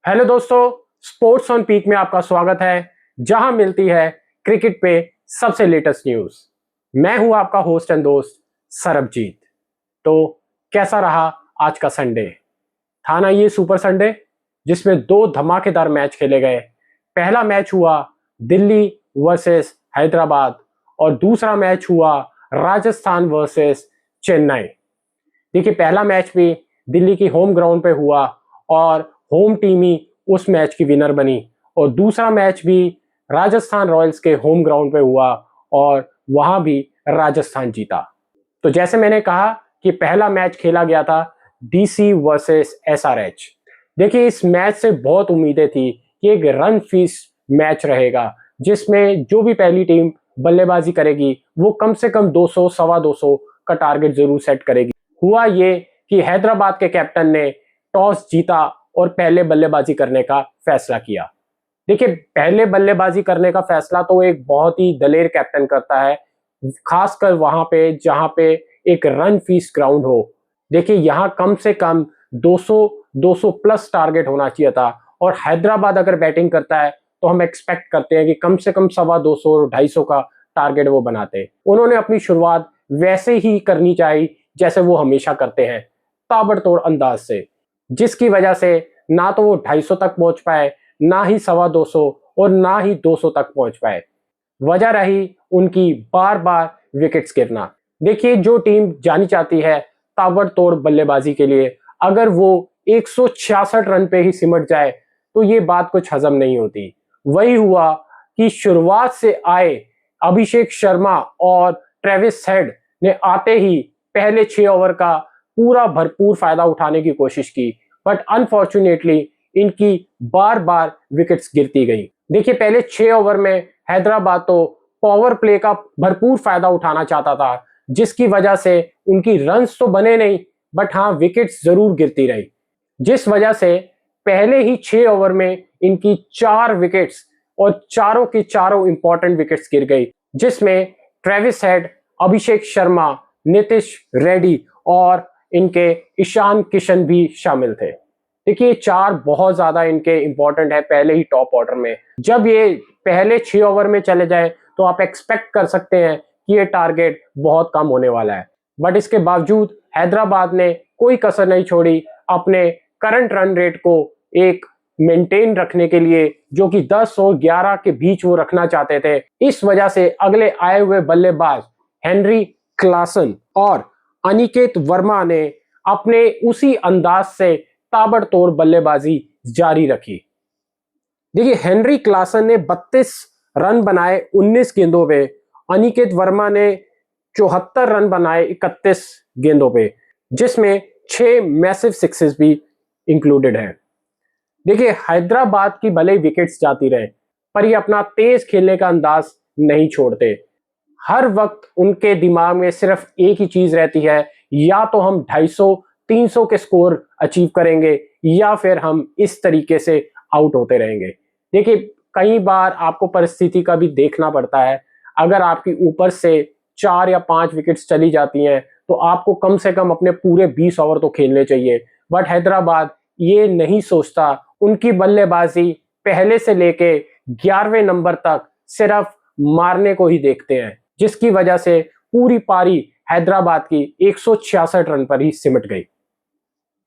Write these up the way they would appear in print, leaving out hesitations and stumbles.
Hello दोस्तों, sports on peak में आपका स्वागत है, जहां मिलती है क्रिकेट पे सबसे लेटेस्ट न्यूज। मैं हूं आपका होस्ट एंड दोस्त सरबजीत। तो कैसा रहा आज का संडे? था ना ये सुपर संडे, जिसमें दो धमाकेदार मैच खेले गए। पहला मैच हुआ दिल्ली वर्सेस हैदराबाद और दूसरा मैच हुआ राजस्थान वर्सेस चेन्नई। देखिए, पहला मैच भी दिल्ली की होम ग्राउंड पे हुआ और होम टीम ही उस मैच की विनर बनी, और दूसरा मैच भी राजस्थान रॉयल्स के होम ग्राउंड पे हुआ और वहां भी राजस्थान जीता। तो जैसे मैंने कहा कि पहला मैच खेला गया था डीसी वर्सेस एसआरएच। देखिए, इस मैच से बहुत उम्मीदें थी कि एक रन फीस्ट मैच रहेगा, जिसमें जो भी पहली टीम बल्लेबाजी करेगी वो कम से कम 200 सवा 200 का टारगेट जरूर सेट करेगी। हुआ ये कि हैदराबाद के कैप्टन ने टॉस जीता और पहले बल्लेबाजी करने का फैसला किया। देखिए, पहले बल्लेबाजी करने का फैसला तो एक बहुत ही दलेर कैप्टन करता है, खासकर वहां पे जहां पे एक रन फीस्ट ग्राउंड हो। देखिए, यहाँ कम से कम 200 प्लस टारगेट होना चाहिए था, और हैदराबाद अगर बैटिंग करता है तो हम एक्सपेक्ट करते हैं कि कम से कम सवा 200 और 250 का टारगेट वो बनाते। उन्होंने अपनी शुरुआत वैसे ही करनी चाहिए जैसे वो हमेशा करते हैं, ताबड़तोड़ अंदाज से, जिसकी वजह से ना तो वो 250 तक पहुंच पाए, ना ही सवा 200 और ना ही 200 तक पहुंच पाए। वजह रही उनकी बार बार विकेट्स गिरना। देखिए, जो टीम जानी चाहती है ताबड़तोड़ बल्लेबाजी के लिए, अगर वो 166 रन पे ही सिमट जाए तो ये बात कुछ हजम नहीं होती। वही हुआ कि शुरुआत से आए अभिषेक शर्मा और ट्रेविस हेड ने आते ही पहले 6 ओवर का पूरा भरपूर फायदा उठाने की कोशिश की, बट अनफॉर्चुनेटली इनकी बार बार विकेट्स गिरती गई। देखिए, पहले 6 ओवर में हैदराबाद तो पावर प्ले का भरपूर फायदा उठाना चाहता था, जिसकी वजह से उनकी रन्स तो बने नहीं, बट हाँ, विकेट्स जरूर गिरती रही, जिस वजह से पहले ही 6 ओवर में इनकी 4 विकेट्स और चारों की चारों इंपॉर्टेंट विकेट्स गिर गई, जिसमें ट्रेविस हेड, अभिषेक शर्मा, नीतीश रेड्डी और इनके ईशान किशन भी शामिल थे। देखिए, 4 बहुत ज्यादा इनके इंपॉर्टेंट है पहले ही टॉप ऑर्डर में। जब ये पहले 6 ओवर में चले जाए तो आप एक्सपेक्ट कर सकते हैं कि ये टारगेट बहुत कम होने वाला है, बट इसके बावजूद हैदराबाद ने कोई कसर नहीं छोड़ी अपने करंट रन रेट को एक मेंटेन रखने के लिए, जो कि 10 और 11 के बीच वो रखना चाहते थे। इस वजह से अगले आए हुए बल्लेबाज हेनरी क्लासन और अनिकेत वर्मा ने अपने उसी अंदाज से ताबड़तोड़ बल्लेबाजी जारी रखी। देखिए, हेनरी क्लासन ने 32 रन बनाए 19 गेंदों पे, अनिकेत वर्मा ने 74 रन बनाए 31 गेंदों पे, जिसमें 6 मैसिव सिक्सेस भी इंक्लूडेड हैं। देखिए, हैदराबाद की भले ही विकेट्स जाती रहे, पर ये अपना तेज खेलने का अंदाज नहीं छोड़ते। हर वक्त उनके दिमाग में सिर्फ एक ही चीज रहती है, या तो हम 250-300 के स्कोर अचीव करेंगे, या फिर हम इस तरीके से आउट होते रहेंगे। देखिए, कई बार आपको परिस्थिति का भी देखना पड़ता है। अगर आपकी ऊपर से 4 या 5 विकेट्स चली जाती हैं तो आपको कम से कम अपने पूरे 20 ओवर तो खेलने चाहिए, बट हैदराबाद ये नहीं सोचता। उनकी बल्लेबाजी पहले से लेके 11वें नंबर तक सिर्फ मारने को ही देखते हैं, जिसकी वजह से पूरी पारी हैदराबाद की 166 रन पर ही सिमट गई।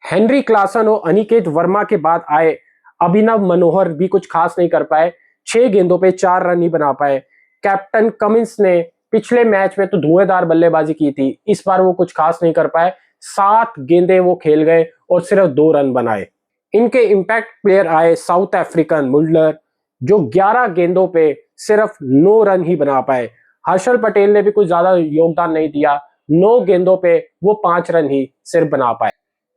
हेनरी क्लासन और अनिकेत वर्मा के बाद आए अभिनव मनोहर भी कुछ खास नहीं कर पाए, 6 गेंदों पे 4 रन ही बना पाए। कैप्टन कमिंस ने पिछले मैच में तो धुएंधार बल्लेबाजी की थी, इस बार वो कुछ खास नहीं कर पाए। 7 गेंदें वो खेल गए और सिर्फ 2 रन बनाए। इनके इम्पैक्ट प्लेयर आए साउथ अफ्रीकन मुल्डर, जो 11 गेंदों पे सिर्फ 9 रन ही बना पाए। हर्षल पटेल ने भी कुछ ज्यादा योगदान नहीं दिया, 9 गेंदों पे वो 5 रन ही सिर्फ बना पाए।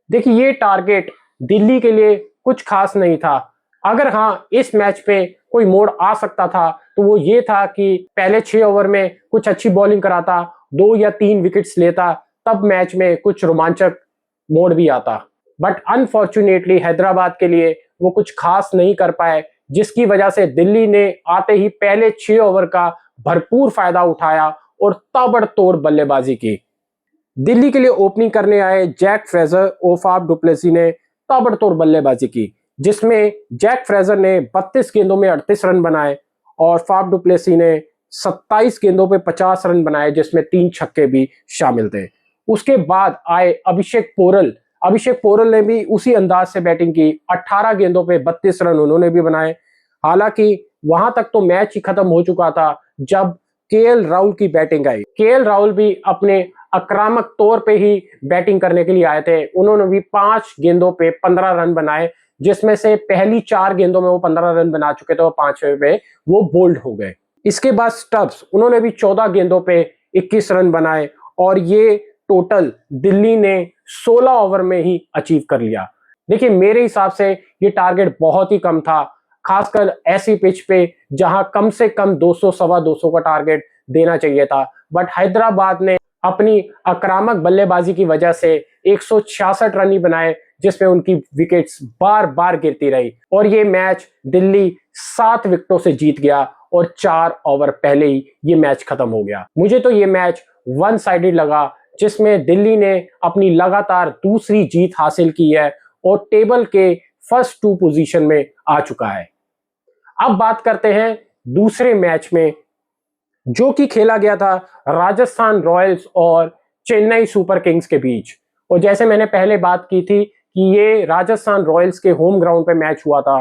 देखिए, ये टारगेट दिल्ली के लिए कुछ खास नहीं था। अगर हाँ, इस मैच पे कोई मोड़ आ सकता था तो वो ये था कि पहले 6 ओवर में कुछ अच्छी बॉलिंग कराता, 2 या 3 विकेट्स लेता, तब मैच में कुछ रोमांचक मोड़ भी आता। बट अनफॉर्चुनेटली हैदराबाद के लिए वो कुछ खास नहीं कर पाए, जिसकी वजह से दिल्ली ने आते ही पहले 6 ओवर का भरपूर फायदा उठाया और ताबड़तोड़ बल्लेबाजी की। दिल्ली के लिए ओपनिंग करने आए जैक फ्रेजर और फाफ डुप्लेसी ने ताबड़तोड़ बल्लेबाजी की, जिसमें जैक फ्रेजर ने 32 गेंदों में 38 रन बनाए और फाफ डु प्लेसी ने 27 गेंदों पे 50 रन बनाए, जिसमें 3 छक्के भी शामिल थे। उसके बाद आए अभिषेक पोरल। अभिषेक पोरल ने भी उसी अंदाज से बैटिंग की, 18 गेंदों पे 32 रन उन्होंने भी बनाए। हालांकि वहां तक तो मैच ही खत्म हो चुका था जब केएल राहुल की बैटिंग आई। केएल राहुल भी अपने आक्रामक तौर पे ही बैटिंग करने के लिए आए थे। उन्होंने भी 5 गेंदों पे 15 रन बनाए, जिसमें से पहली 4 गेंदों में वो 15 रन बना चुके थे और 5वें पे वो बोल्ड हो गए। इसके बाद स्टब्स, उन्होंने भी 14 गेंदों पे 21 रन बनाए और ये टोटल दिल्ली ने 16 ओवर में ही अचीव कर लिया। देखिए, मेरे हिसाब से ये टारगेट बहुत ही कम था, खासकर ऐसी पिच पे जहां कम से कम 200 सवा 200 का टारगेट देना चाहिए था। बट हैदराबाद ने अपनी आक्रामक बल्लेबाजी की वजह से 166 रन ही बनाए, जिसमें उनकी विकेट्स बार बार गिरती रही और ये मैच दिल्ली 7 विकेटों से जीत गया और 4 ओवर पहले ही ये मैच खत्म हो गया। मुझे तो ये मैच वन साइडेड लगा, जिसमें दिल्ली ने अपनी लगातार दूसरी जीत हासिल की है और टेबल के फर्स्ट 2 पोजीशन में आ चुका है। अब बात करते हैं दूसरे मैच में, जो कि खेला गया था राजस्थान रॉयल्स और चेन्नई सुपर किंग्स के बीच। और जैसे मैंने पहले बात की थी कि ये राजस्थान रॉयल्स के होम ग्राउंड पे मैच हुआ था।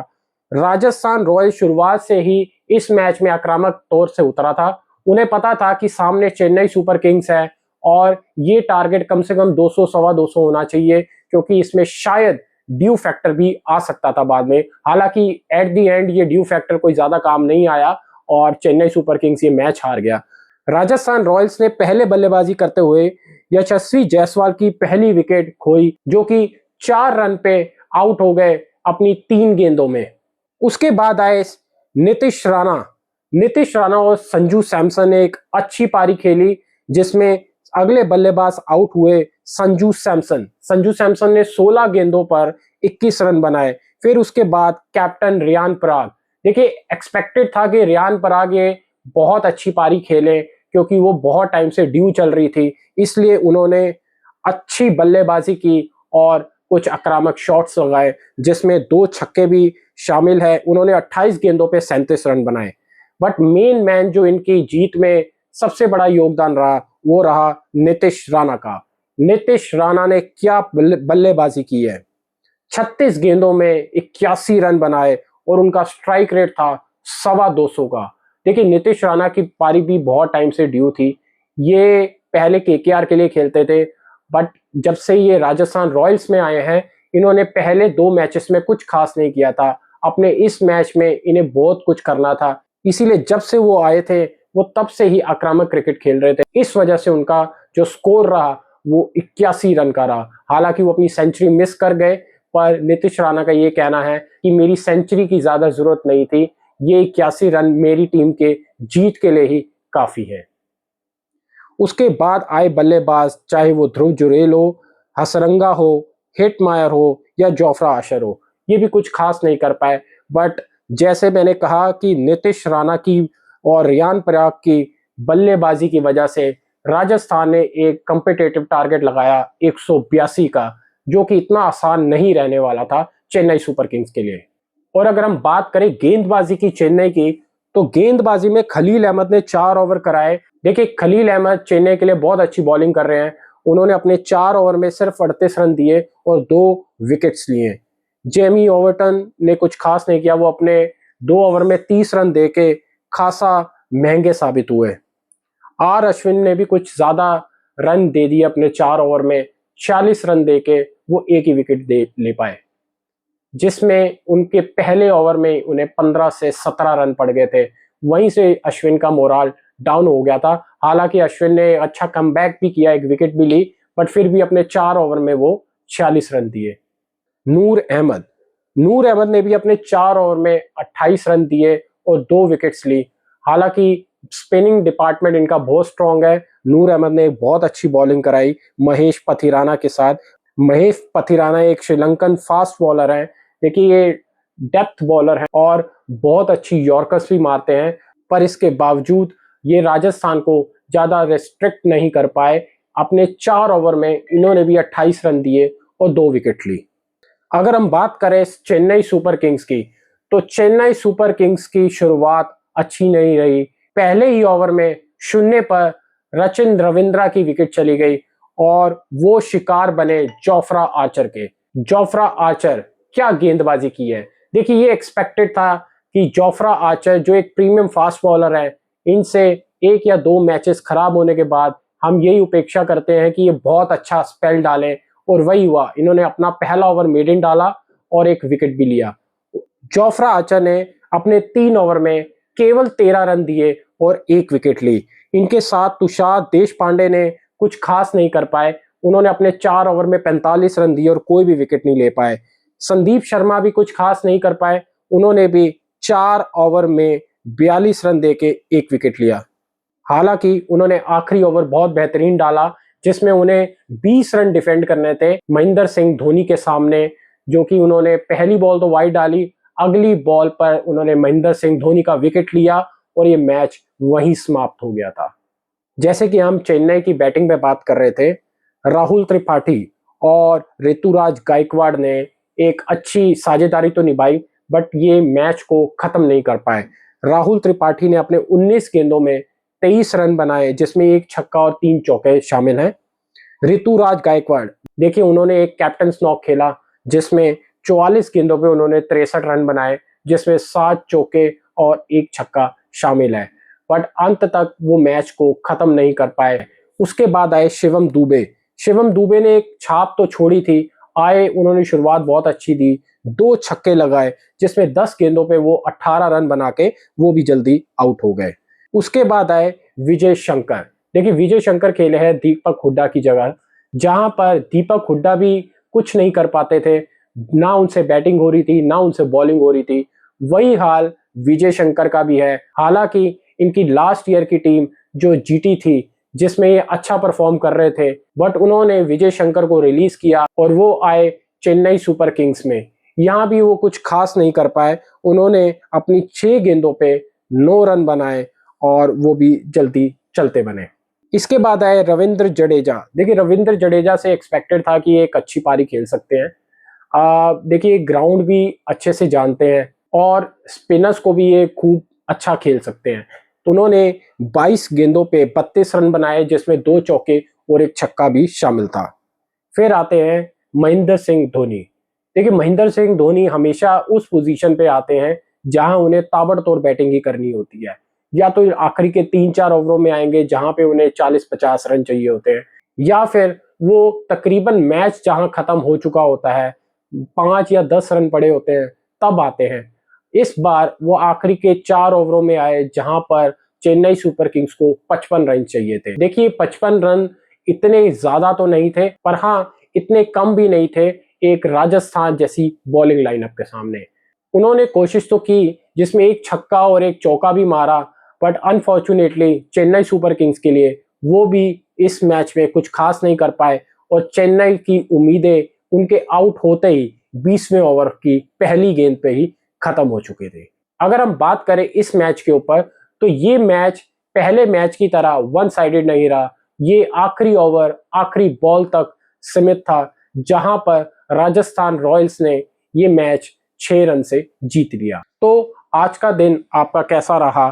राजस्थान रॉयल्स शुरुआत से ही इस मैच में आक्रामक तौर से उतरा था। उन्हें पता था कि सामने चेन्नई सुपर किंग्स है और ये टारगेट कम से कम 200 सवा 200 होना चाहिए, क्योंकि इसमें शायद ड्यू फैक्टर भी आ सकता था बाद में। हालांकि एट द एंड ये ड्यू फैक्टर कोई ज्यादा काम नहीं आया और चेन्नई सुपर किंग्स ये मैच हार गया। राजस्थान रॉयल्स ने पहले बल्लेबाजी करते हुए यशस्वी जायसवाल की पहली विकेट खोई, जो कि 4 रन पे आउट हो गए अपनी 3 गेंदों में। उसके बाद आए नीतीश राणा। नीतीश राणा और संजू सैमसन ने एक अच्छी पारी खेली, जिसमें अगले बल्लेबाज आउट हुए संजू सैमसन ने 16 गेंदों पर 21 रन बनाए। फिर उसके बाद कैप्टन रियान पराग। देखिए, एक्सपेक्टेड था कि रियान पराग ये बहुत अच्छी पारी खेले, क्योंकि वो बहुत टाइम से ड्यू चल रही थी, इसलिए उन्होंने अच्छी बल्लेबाजी की और कुछ आक्रामक शॉट्स लगाए, जिसमें 2 छक्के भी शामिल है। उन्होंने 28 गेंदों पे 37 रन बनाए। बट मेन मैन जो इनकी जीत में सबसे बड़ा योगदान रहा, वो रहा नीतीश राणा का। नीतीश राणा ने क्या बल्लेबाजी की है। 36 गेंदों में 81 रन बनाए और उनका स्ट्राइक रेट था सवा 200 का। देखिए, नीतीश राणा की पारी भी बहुत टाइम से ड्यू थी। ये पहले केकेआर के लिए खेलते थे, बट जब से ये राजस्थान रॉयल्स में आए हैं, इन्होंने पहले 2 मैचेस में कुछ खास नहीं किया था। अपने इस मैच में इन्हें बहुत कुछ करना था, इसीलिए जब से वो आए थे वो तब से ही आक्रामक क्रिकेट खेल रहे थे। इस वजह से उनका जो स्कोर रहा वो 81 रन का रहा। हालांकि वो अपनी सेंचुरी मिस कर गए, पर नीतीश राणा का ये कहना है कि मेरी सेंचुरी की ज्यादा जरूरत नहीं थी, ये 81 रन मेरी टीम के जीत के लिए ही काफी है। उसके बाद आए बल्लेबाज, चाहे वो ध्रुव जुरेल हो, हसरंगा हो, हिटमायर हो या जोफ्रा आर्चर हो, ये भी कुछ खास नहीं कर पाए। बट जैसे मैंने कहा कि नीतीश राणा की और रियान पराग की बल्लेबाजी की वजह से राजस्थान ने एक कम्पिटेटिव टारगेट लगाया 182 का, जो कि इतना आसान नहीं रहने वाला था चेन्नई सुपर किंग्स के लिए। और अगर हम बात करें गेंदबाजी की चेन्नई की, तो गेंदबाजी में खलील अहमद ने 4 ओवर कराए। देखिए, खलील अहमद चेन्नई के लिए बहुत अच्छी बॉलिंग कर रहे हैं। उन्होंने अपने 4 ओवर में सिर्फ 38 रन दिए और 2 विकेट्स लिए। जेमी ओवर्टन ने कुछ खास नहीं किया, वो अपने 2 ओवर में 30 रन देके खासा महंगे साबित हुए। आर अश्विन ने भी कुछ ज्यादा रन दे दिए, अपने 4 ओवर में 46 रन देके वो एक ही विकेट दे ले पाए, जिसमें उनके पहले ओवर में उन्हें 15 से 17 रन पड़ गए थे। वहीं से अश्विन का मोराल डाउन हो गया था। हालांकि अश्विन ने अच्छा कमबैक भी किया, एक विकेट भी ली, बट फिर भी अपने 4 ओवर में वो 46 रन दिए। नूर अहमद ने भी अपने 4 ओवर में 28 रन दिए और 2 विकेट्स ली। हालांकि स्पिनिंग डिपार्टमेंट इनका बहुत स्ट्रांग है। नूर अहमद ने एक बहुत अच्छी बॉलिंग कराई महेश पथिराना के साथ। महेश पथिराना एक श्रीलंकन फास्ट बॉलर है। देखिए, ये डेप्थ बॉलर है और बहुत अच्छी यॉर्कर्स भी मारते हैं, पर इसके बावजूद ये राजस्थान को ज्यादा रेस्ट्रिक्ट नहीं कर पाए। अपने 4 ओवर में इन्होंने भी 28 रन दिए और 2 विकेट ली। अगर हम बात करें चेन्नई सुपर किंग्स की, तो चेन्नई सुपर किंग्स की शुरुआत अच्छी नहीं रही। पहले ही ओवर में शून्य पर रचिन रविंद्रा की विकेट चली गई और वो शिकार बने जोफ्रा आर्चर के। जोफ्रा आर्चर क्या गेंदबाजी की है। देखिए, ये एक्सपेक्टेड था कि जोफ्रा आर्चर जो एक प्रीमियम फास्ट बॉलर है, इनसे एक या दो मैचेस खराब होने के बाद हम यही उपेक्षा करते हैं कि ये बहुत अच्छा स्पेल डालें, और वही हुआ। इन्होंने अपना पहला ओवर मेडन डाला और एक विकेट भी लिया। जोफ्रा आर्चर ने अपने 3 ओवर में केवल 13 रन दिए और एक विकेट ली। इनके साथ तुषार देशपांडे ने कुछ खास नहीं कर पाए। उन्होंने अपने 4 ओवर में 45 रन दिए और कोई भी विकेट नहीं ले पाए। संदीप शर्मा भी कुछ खास नहीं कर पाए। उन्होंने भी 4 ओवर में 42 रन देके एक विकेट लिया। हालांकि उन्होंने आखिरी ओवर बहुत बेहतरीन डाला, जिसमें उन्हें 20 रन डिफेंड करने थे महेंद्र सिंह धोनी के सामने, जो कि उन्होंने पहली बॉल तो वाइड डाली, अगली बॉल पर उन्होंने महेंद्र सिंह धोनी का विकेट लिया और ये मैच वहीं समाप्त हो गया था। जैसे कि हम चेन्नई की बैटिंग पे बात कर रहे थे, राहुल त्रिपाठी और ऋतुराज गायकवाड़ ने एक अच्छी साझेदारी तो निभाई, बट ये मैच को खत्म नहीं कर पाए। राहुल त्रिपाठी ने अपने 19 गेंदों में 23 रन बनाए, जिसमें एक छक्का और 3 चौके शामिल हैं। ऋतुराज गायकवाड़, देखिए, उन्होंने एक कैप्टन नॉक खेला, जिसमें 44 गेंदों पे उन्होंने 63 रन बनाए, जिसमें 7 चौके और एक छक्का शामिल है। बट अंत तक वो मैच को खत्म नहीं कर पाए। उसके बाद आए शिवम दुबे। शिवम दुबे ने एक छाप तो छोड़ी थी, आए, उन्होंने शुरुआत बहुत अच्छी दी, 2 छक्के लगाए, जिसमें 10 गेंदों पे वो 18 रन बना के वो भी जल्दी आउट हो गए। उसके बाद आए विजय शंकर। देखिए, विजय शंकर खेले हैं दीपक हुड्डा की जगह, जहां पर दीपक हुड्डा भी कुछ नहीं कर पाते थे। ना उनसे बैटिंग हो रही थी, ना उनसे बॉलिंग हो रही थी। वही हाल विजय शंकर का भी है। हालांकि इनकी लास्ट ईयर की टीम जो जीटी थी, जिसमें ये अच्छा परफॉर्म कर रहे थे, बट उन्होंने विजय शंकर को रिलीज किया और वो आए चेन्नई सुपर किंग्स में। यहाँ भी वो कुछ खास नहीं कर पाए। उन्होंने अपनी 6 गेंदों पे 9 रन बनाए और वो भी जल्दी चलते बने। इसके बाद आए रविंद्र जडेजा। देखिए, रविंद्र जडेजा से एक्सपेक्टेड था कि एक अच्छी पारी खेल सकते हैं। देखिए, ग्राउंड भी अच्छे से जानते हैं और स्पिनर्स को भी ये खूब अच्छा खेल सकते हैं। तो उन्होंने 22 गेंदों पे 32 रन बनाए, जिसमें 2 चौके और एक छक्का भी शामिल था। फिर आते हैं महेंद्र सिंह धोनी। देखिए, महेंद्र सिंह धोनी हमेशा उस पोजीशन पे आते हैं जहां उन्हें ताबड़तोड़ बैटिंग ही करनी होती है। या तो आखिरी के 3-4 ओवरों में आएंगे जहां पे उन्हें 40-50 रन चाहिए होते हैं, या फिर वो तकरीबन मैच जहां खत्म हो चुका होता है, 5 या 10 रन पड़े होते हैं, तब आते हैं। इस बार वो आखिरी के 4 ओवरों में आए जहां पर चेन्नई सुपर किंग्स को 55 रन चाहिए थे। देखिए, 55 रन इतने ज्यादा तो नहीं थे, पर हाँ, इतने कम भी नहीं थे एक राजस्थान जैसी बॉलिंग लाइनअप के सामने। उन्होंने कोशिश तो की, जिसमें एक छक्का और एक चौका भी मारा, but unfortunately Chennai super Kings के लिए वो भी इस मैच में कुछ खास नहीं कर पाए और चेन्नई की उम्मीदें उनके आउट होते ही 20वें ओवर की पहली गेंद पे ही खत्म हो चुके थे। अगर हम बात करें इस मैच के ऊपर, तो ये मैच पहले मैच की तरह वन साइडेड नहीं रहा। ये आखिरी ओवर, आखिरी बॉल तक सीमित था, जहां पर राजस्थान रॉयल्स ने ये मैच 6 रन से जीत लिया। तो आज का दिन आपका कैसा रहा?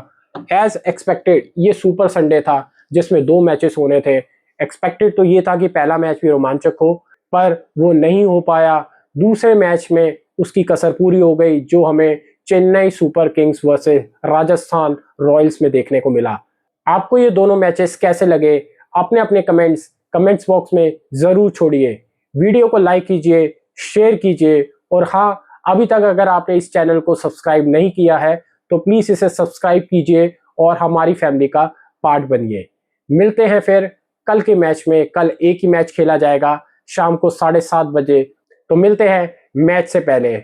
एज एक्सपेक्टेड ये सुपर संडे था, जिसमें 2 मैचेस होने थे। एक्सपेक्टेड तो ये था कि पहला मैच भी रोमांचक हो, पर वो नहीं हो पाया। दूसरे मैच में उसकी कसर पूरी हो गई, जो हमें Chennai super Kings versus Rajasthan Royals में देखने को मिला। आपको ये दोनों मैचेस कैसे लगे? अपने अपने कमेंट्स बॉक्स में जरूर छोड़िए। वीडियो को लाइक कीजिए, शेयर कीजिए, और हाँ, अभी तक अगर आपने इस चैनल को सब्सक्राइब नहीं किया है तो प्लीज इसे सब्सक्राइब कीजिए और हमारी फैमिली का पार्ट बनिए। मिलते हैं फिर कल के मैच में। कल एक ही मैच खेला जाएगा शाम को 7:30 बजे, तो मिलते हैं मैच से पहले।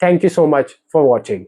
Thank you so much for watching.